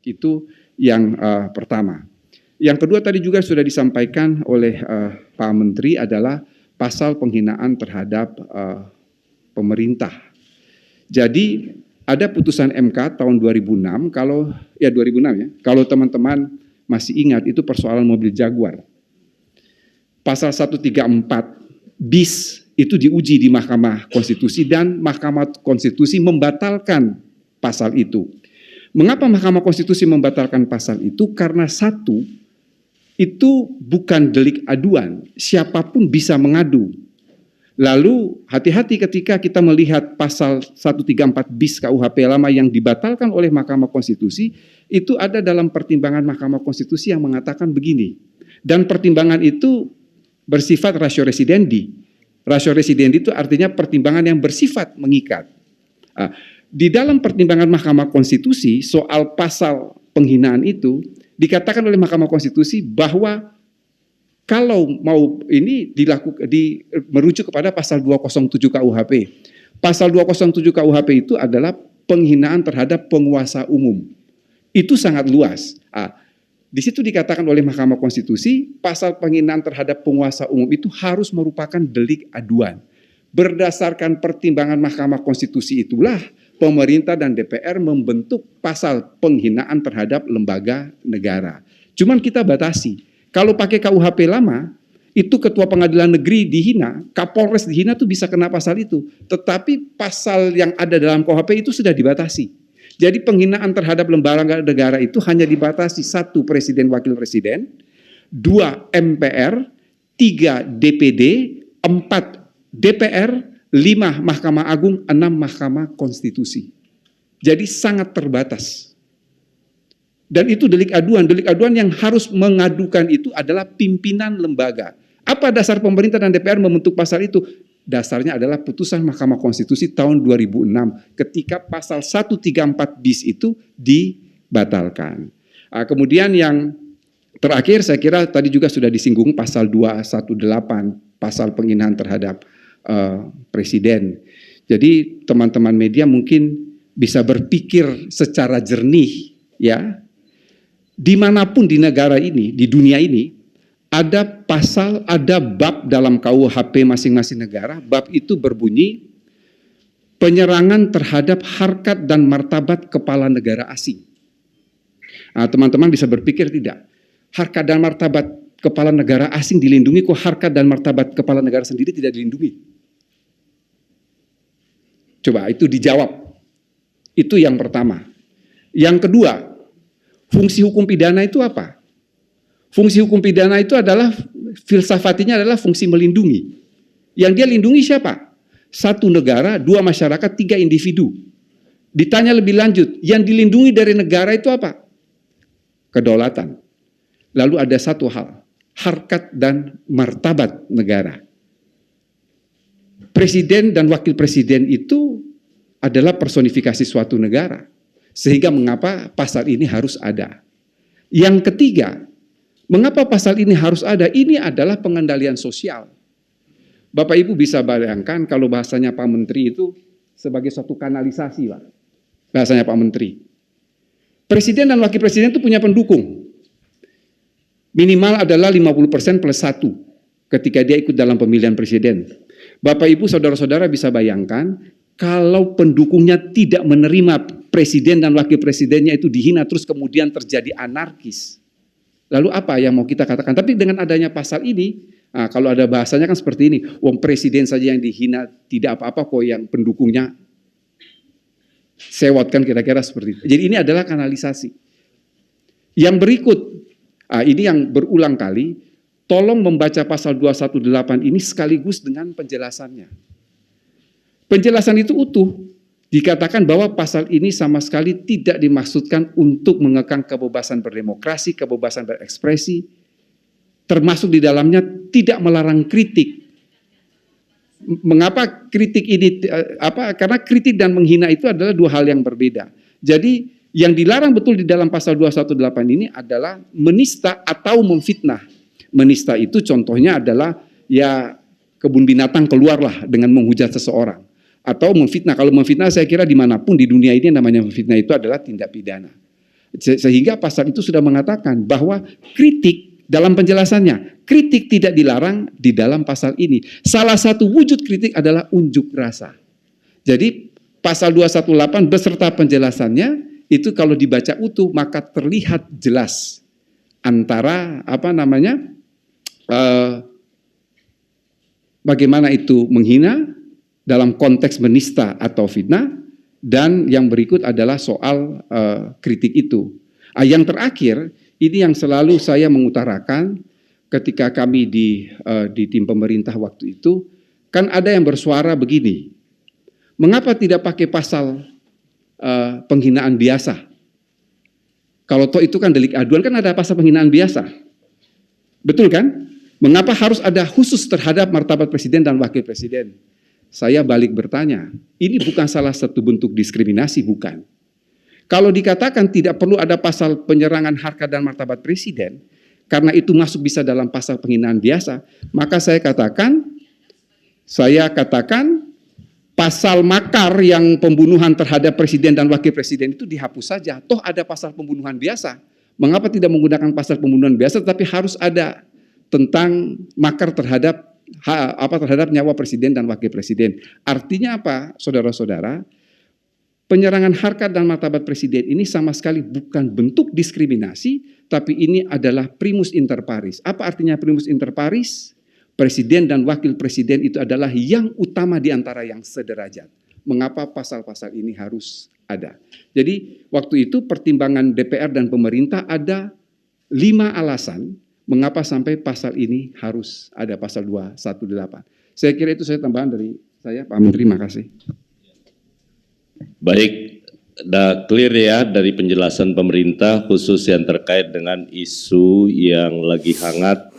Itu yang pertama. Yang kedua tadi juga sudah disampaikan oleh Pak Menteri adalah pasal penghinaan terhadap pemerintah. Jadi ada putusan MK tahun 2006, kalau 2006 ya, kalau teman-teman masih ingat itu persoalan mobil Jaguar. Pasal 134 bis itu diuji di Mahkamah Konstitusi dan Mahkamah Konstitusi membatalkan pasal itu. Mengapa Mahkamah Konstitusi membatalkan pasal itu? Karena satu, itu bukan delik aduan, siapapun bisa mengadu. Lalu hati-hati ketika kita melihat pasal 134 bis KUHP lama yang dibatalkan oleh Mahkamah Konstitusi, itu ada dalam pertimbangan Mahkamah Konstitusi yang mengatakan begini. Dan pertimbangan itu bersifat ratio residendi. Ratio residendi itu artinya pertimbangan yang bersifat mengikat. Di dalam pertimbangan Mahkamah Konstitusi soal pasal penghinaan itu, dikatakan oleh Mahkamah Konstitusi bahwa kalau mau ini merujuk kepada pasal 207 KUHP. Pasal 207 KUHP itu adalah penghinaan terhadap penguasa umum. Itu sangat luas. Di situ dikatakan oleh Mahkamah Konstitusi, pasal penghinaan terhadap penguasa umum itu harus merupakan delik aduan. Berdasarkan pertimbangan Mahkamah Konstitusi itulah pemerintah dan DPR membentuk pasal penghinaan terhadap lembaga negara. Cuman kita batasi. Kalau pakai KUHP lama, itu ketua pengadilan negeri dihina, Kapolres dihina tuh bisa kena pasal itu. Tetapi pasal yang ada dalam KUHP itu sudah dibatasi. Jadi penghinaan terhadap lembaga negara itu hanya dibatasi 1 presiden wakil presiden, 2 MPR, 3 DPD, 4 DPR, 5 Mahkamah Agung, 6 Mahkamah Konstitusi. Jadi sangat terbatas. Dan itu delik aduan. Delik aduan yang harus mengadukan itu adalah pimpinan lembaga. Apa dasar pemerintah dan DPR membentuk pasal itu? Dasarnya adalah putusan Mahkamah Konstitusi tahun 2006 ketika pasal 134 bis itu dibatalkan. Kemudian yang terakhir saya kira tadi juga sudah disinggung pasal 218, pasal penghinaan terhadap presiden. Jadi teman-teman media mungkin bisa berpikir secara jernih ya. Dimanapun di negara ini, di dunia ini, ada pasal, ada bab dalam KUHP masing-masing negara. Bab itu berbunyi penyerangan terhadap harkat dan martabat kepala negara asing. Teman-teman bisa berpikir tidak, harkat dan martabat kepala negara asing dilindungi, kok harkat dan martabat kepala negara sendiri tidak dilindungi? Coba itu dijawab. Itu yang pertama. Yang kedua, fungsi hukum pidana itu apa? Fungsi hukum pidana itu adalah, filsafatinya adalah fungsi melindungi. Yang dia lindungi siapa? 1 negara, 2 masyarakat, 3 individu. Ditanya lebih lanjut, yang dilindungi dari negara itu apa? Kedaulatan. Lalu ada satu hal, harkat dan martabat negara. Presiden dan wakil presiden itu adalah personifikasi suatu negara. Sehingga mengapa pasal ini harus ada. Yang ketiga, mengapa pasal ini harus ada? Ini adalah pengendalian sosial. Bapak Ibu bisa bayangkan kalau bahasanya Pak Menteri itu sebagai suatu kanalisasi, Pak. Bahasanya Pak Menteri. Presiden dan wakil presiden itu punya pendukung. Minimal adalah 50% plus 1 ketika dia ikut dalam pemilihan presiden. Bapak Ibu saudara-saudara bisa bayangkan kalau pendukungnya tidak menerima presiden dan wakil presidennya itu dihina terus kemudian terjadi anarkis. Lalu apa yang mau kita katakan? Tapi dengan adanya pasal ini, kalau ada bahasanya kan seperti ini, wong presiden saja yang dihina tidak apa-apa kok yang pendukungnya sewot, kan kira-kira seperti itu. Jadi ini adalah kanalisasi. Yang berikut, ini yang berulang kali, tolong membaca pasal 218 ini sekaligus dengan penjelasannya. Penjelasan itu utuh. Dikatakan bahwa pasal ini sama sekali tidak dimaksudkan untuk mengekang kebebasan berdemokrasi, kebebasan berekspresi, termasuk di dalamnya tidak melarang kritik. Mengapa kritik ini? Karena kritik dan menghina itu adalah 2 hal yang berbeda. Jadi yang dilarang betul di dalam pasal 218 ini adalah menista atau memfitnah. Menista itu contohnya adalah ya kebun binatang keluarlah dengan menghujat seseorang. Atau memfitnah. Kalau memfitnah saya kira dimanapun di dunia ini namanya memfitnah itu adalah tindak pidana. Sehingga pasal itu sudah mengatakan bahwa kritik dalam penjelasannya, kritik tidak dilarang di dalam pasal ini. Salah satu wujud kritik adalah unjuk rasa. Jadi pasal 218 beserta penjelasannya itu kalau dibaca utuh maka terlihat jelas antara bagaimana itu menghina dalam konteks menista atau fitnah, dan yang berikut adalah soal kritik itu. Yang terakhir, ini yang selalu saya mengutarakan ketika kami di tim pemerintah waktu itu, kan ada yang bersuara begini, mengapa tidak pakai pasal penghinaan biasa? Kalau toh itu kan delik aduan, kan ada pasal penghinaan biasa. Betul kan? Mengapa harus ada khusus terhadap martabat presiden dan wakil presiden? Saya balik bertanya, ini bukan salah satu bentuk diskriminasi, bukan? Kalau dikatakan tidak perlu ada pasal penyerangan harkat dan martabat presiden, karena itu masuk bisa dalam pasal penghinaan biasa, maka saya katakan pasal makar yang pembunuhan terhadap presiden dan wakil presiden itu dihapus saja. Toh ada pasal pembunuhan biasa. Mengapa tidak menggunakan pasal pembunuhan biasa, tapi harus ada tentang makar terhadap nyawa presiden dan wakil presiden. Artinya apa, saudara-saudara? Penyerangan harkat dan martabat presiden ini sama sekali bukan bentuk diskriminasi, tapi ini adalah primus inter pares. Apa artinya primus inter pares? Presiden dan wakil presiden itu adalah yang utama di antara yang sederajat. Mengapa pasal-pasal ini harus ada? Jadi waktu itu pertimbangan DPR dan pemerintah ada 5 alasan mengapa sampai pasal ini harus ada, pasal 218. Saya kira itu saya tambahan dari saya, Pak Menteri, makasih. Baik, udah clear ya dari penjelasan pemerintah khusus yang terkait dengan isu yang lagi hangat